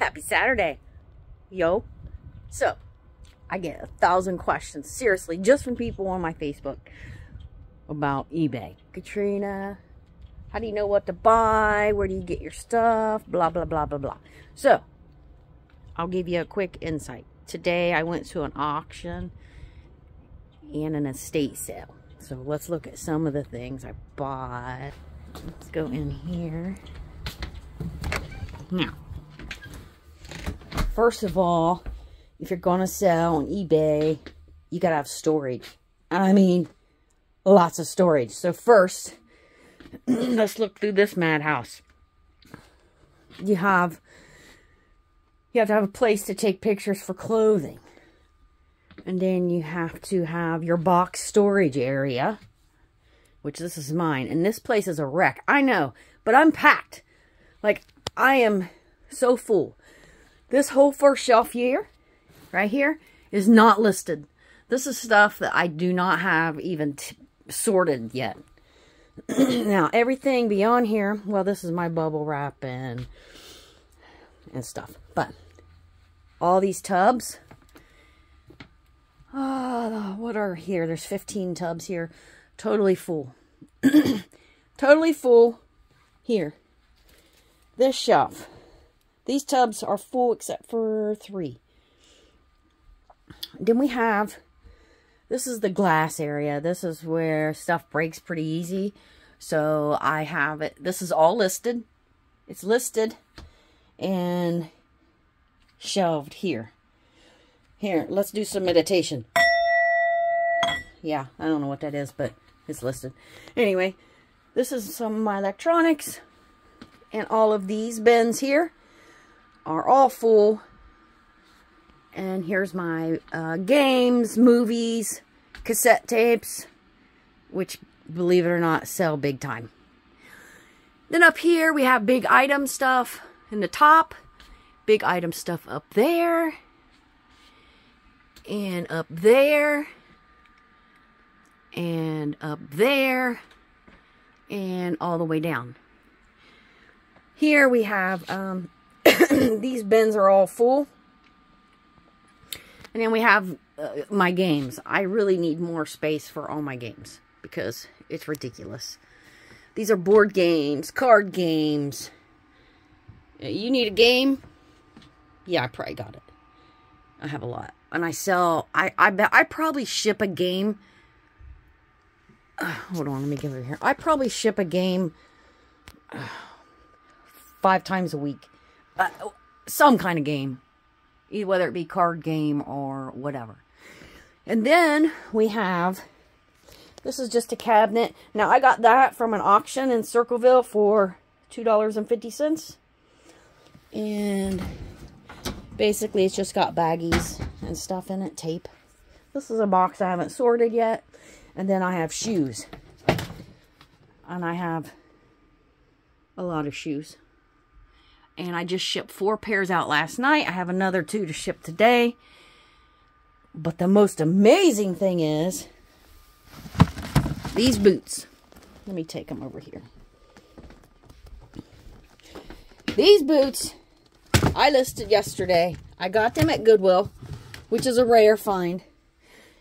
Happy Saturday, yo. So, I get 1,000 questions, seriously, just from people on my Facebook about eBay. Katrina, how do you know what to buy? Where do you get your stuff? Blah, blah, blah, blah, blah. So, I'll give you a quick insight. Today, I went to an auction and an estate sale. So, let's look at some of the things I bought. Let's go in here. Now, first of all, if you're going to sell on eBay, you got to have storage. I mean, lots of storage. So first, let's look through this madhouse. You have to have a place to take pictures for clothing. And then you have to have your box storage area, which this is mine. And this place is a wreck. I know, but I'm packed. Like, I am so full. This whole first shelf here, right here, is not listed. This is stuff that I do not have even sorted yet. Now, everything beyond here, well, this is my bubble wrap and stuff. But all these tubs, what are here? There's 15 tubs here. Totally full. Totally full here. This shelf. These tubs are full except for 3. Then we have, this is the glass area. This is where stuff breaks pretty easy. So I have it. This is all listed. It's listed and shelved here. Here, let's do some meditation. Yeah, I don't know what that is, but it's listed. Anyway, this is some of my electronics. And all of these bins here are all full. And here's my games, movies, cassette tapes, which, believe it or not, sell big time. Then up here, we have big item stuff in the top. Big item stuff up there. And up there. And up there. And all the way down. Here we have, these bins are all full. And then we have my games. I really need more space for all my games because it's ridiculous. These are board games, card games. You need a game? Yeah, I probably got it. I have a lot. And I sell, I bet I probably ship a game. Hold on, let me get over here. I probably ship a game 5 times a week. Some kind of game. Whether it be card game or whatever. And then we have, this is just a cabinet. Now, I got that from an auction in Circleville for $2.50. And basically, it's just got baggies and stuff in it, tape. This is a box I haven't sorted yet. And then I have shoes. And I have a lot of shoes. And I just shipped 4 pairs out last night. I have another 2 to ship today. But the most amazing thing is these boots. Let me take them over here. These boots I listed yesterday. I got them at Goodwill, which is a rare find.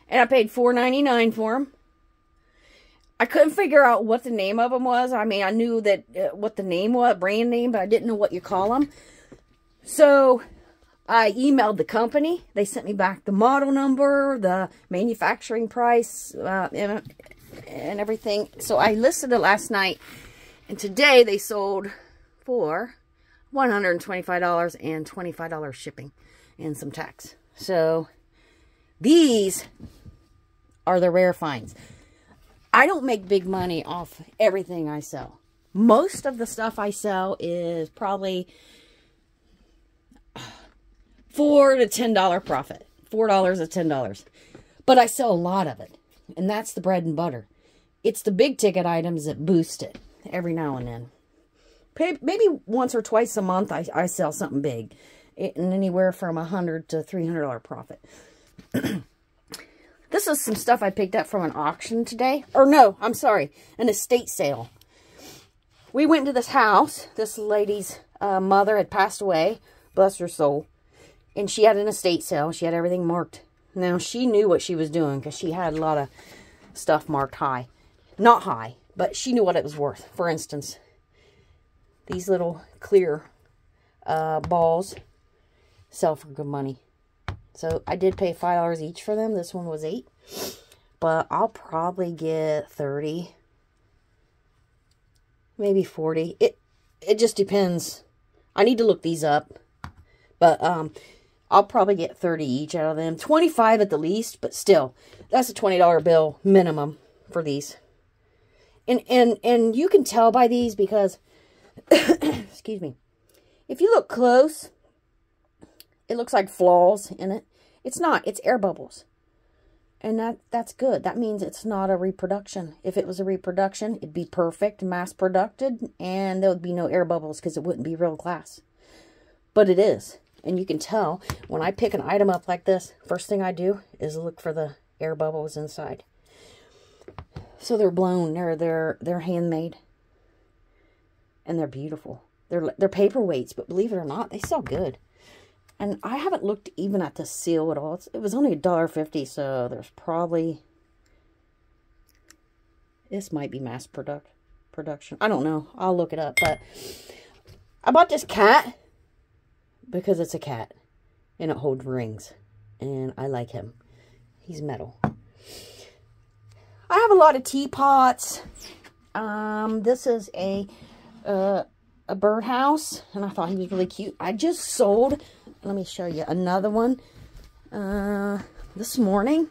And I paid $4.99 for them. I couldn't figure out what the name of them was. I mean, I knew that what the name was, brand name, but I didn't know what you call them. So, I emailed the company. They sent me back the model number, the manufacturing price, and everything. So, I listed it last night. And today, they sold for $125 and $25 shipping and some tax. So, these are the rare finds. I don't make big money off everything I sell. Most of the stuff I sell is probably $4 to $10 profit. $4 to $10. But I sell a lot of it. And that's the bread and butter. It's the big ticket items that boost it every now and then. Maybe once or twice a month I sell something big. And anywhere from $100 to $300 profit. This is some stuff I picked up from an auction today. Or no, I'm sorry, an estate sale. We went to this house. This lady's mother had passed away. Bless her soul. And she had an estate sale. She had everything marked. Now, she knew what she was doing because she had a lot of stuff marked high. Not high, but she knew what it was worth. For instance, these little clear balls sell for good money. So I did pay $5 each for them. This one was $8. But I'll probably get 30. Maybe 40. It just depends. I need to look these up. But I'll probably get 30 each out of them. 25 at the least, but still. That's a $20 bill minimum for these. And you can tell by these because excuse me. If you look close, it looks like flaws in it. It's not. It's air bubbles. And that's good. That means it's not a reproduction. If it was a reproduction, it'd be perfect, mass-produced, and there would be no air bubbles because it wouldn't be real glass. But it is. And you can tell when I pick an item up like this, first thing I do is look for the air bubbles inside. So they're blown. They're handmade. And they're beautiful. They're paperweights, but believe it or not, they sell good. And I haven't looked even at the seal at all. It was only $1.50, so there's probably... This might be mass production. I don't know. I'll look it up. But I bought this cat because it's a cat. And it holds rings. And I like him. He's metal. I have a lot of teapots. This is a birdhouse. And I thought he was really cute. I just sold... Let me show you another one this morning.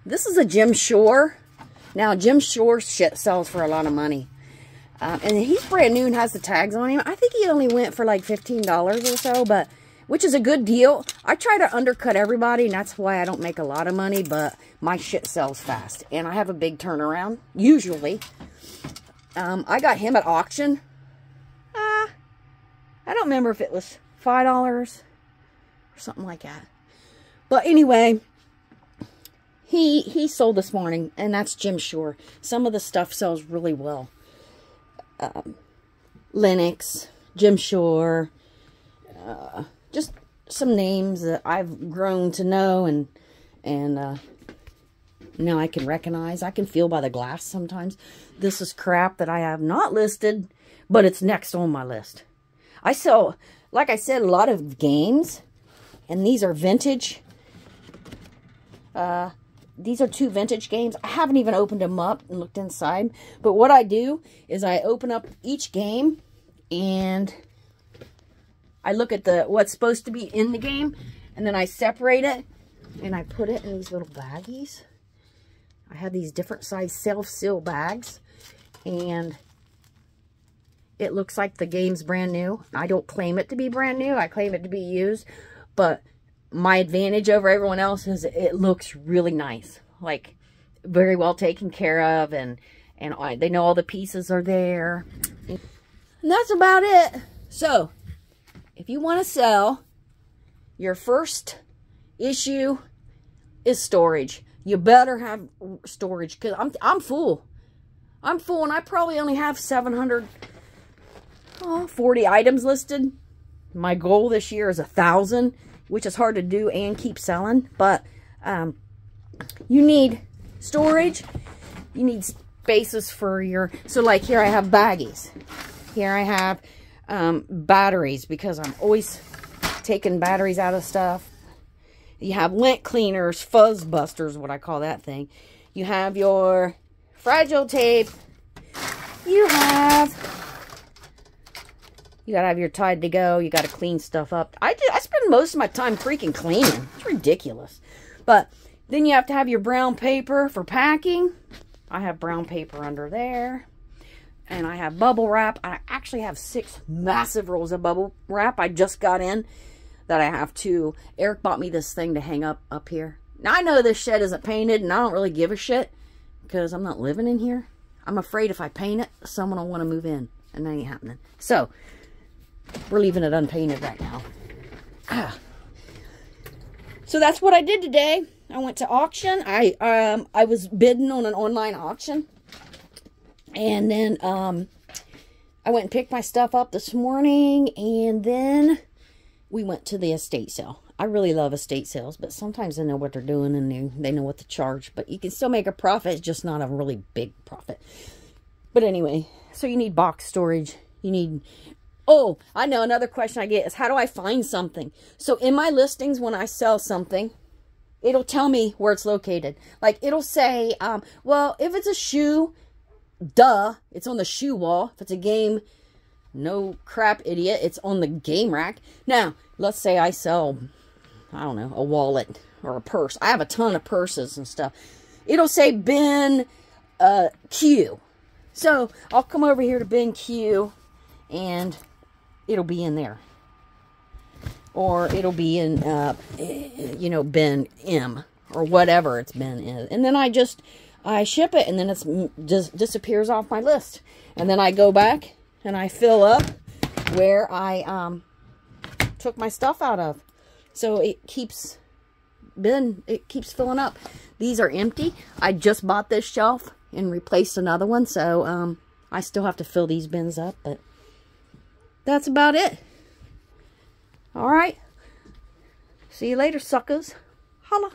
This is a Jim Shore. Now, Jim Shore shit sells for a lot of money. And he's brand new and has the tags on him. I think he only went for like $15 or so, but which is a good deal. I try to undercut everybody, and that's why I don't make a lot of money, but my shit sells fast. And I have a big turnaround, usually. I got him at auction. I don't remember if it was $5 or something like that. But anyway, he sold this morning, and that's Jim Shore. Some of the stuff sells really well. Lennox, Jim Shore, just some names that I've grown to know, and now I can recognize. I can feel by the glass sometimes. This is crap that I have not listed, but it's next on my list. I sell, like I said, a lot of games, and these are vintage. These are 2 vintage games. I haven't even opened them up and looked inside, but what I do is I open up each game, and I look at what's supposed to be in the game, and then I separate it, and I put it in these little baggies. I have these different size self-seal bags, and it looks like the game's brand new. I don't claim it to be brand new. I claim it to be used. But my advantage over everyone else is it looks really nice. Like, very well taken care of. And they know all the pieces are there. And that's about it. So, if you want to sell, your first issue is storage. You better have storage. Because I'm full. I'm full, and I probably only have 40 items listed. My goal this year is 1,000, which is hard to do and keep selling. But you need storage. You need spaces for your... So, like, here I have baggies. Here I have batteries, because I'm always taking batteries out of stuff. You have lint cleaners, fuzz busters, what I call that thing. You have your fragile tape. You gotta have your Tide to go. You gotta clean stuff up. I spend most of my time freaking cleaning. It's ridiculous. But then you have to have your brown paper for packing. I have brown paper under there. And I have bubble wrap. I actually have 6 massive rolls of bubble wrap I just got in that I have to. Eric bought me this thing to hang up here. Now, I know this shed isn't painted, and I don't really give a shit because I'm not living in here. I'm afraid if I paint it, someone will want to move in, and that ain't happening. So, we're leaving it unpainted right now. So that's what I did today. I went to auction. I was bidding on an online auction. And then I went and picked my stuff up this morning, and then we went to the estate sale. I really love estate sales, but sometimes they know what they're doing and they know what to charge. But you can still make a profit. It's just not a really big profit. But anyway, so you need box storage. You need... Oh, I know another question I get is, how do I find something? So in my listings, when I sell something, it'll tell me where it's located. Like, it'll say, well, if it's a shoe, duh, it's on the shoe wall. If it's a game... No crap, idiot. It's on the game rack. Now, let's say I sell, I don't know, a wallet or a purse. I have a ton of purses and stuff. It'll say bin Q. So, I'll come over here to bin Q and it'll be in there. Or it'll be in, you know, bin M or whatever it's bin in. And then I ship it and then it's just disappears off my list. And then I go back and I fill up where I took my stuff out of. So it keeps filling up. These are empty. I just bought this shelf and replaced another one. So I still have to fill these bins up. But that's about it. All right. See you later, suckers. Holla.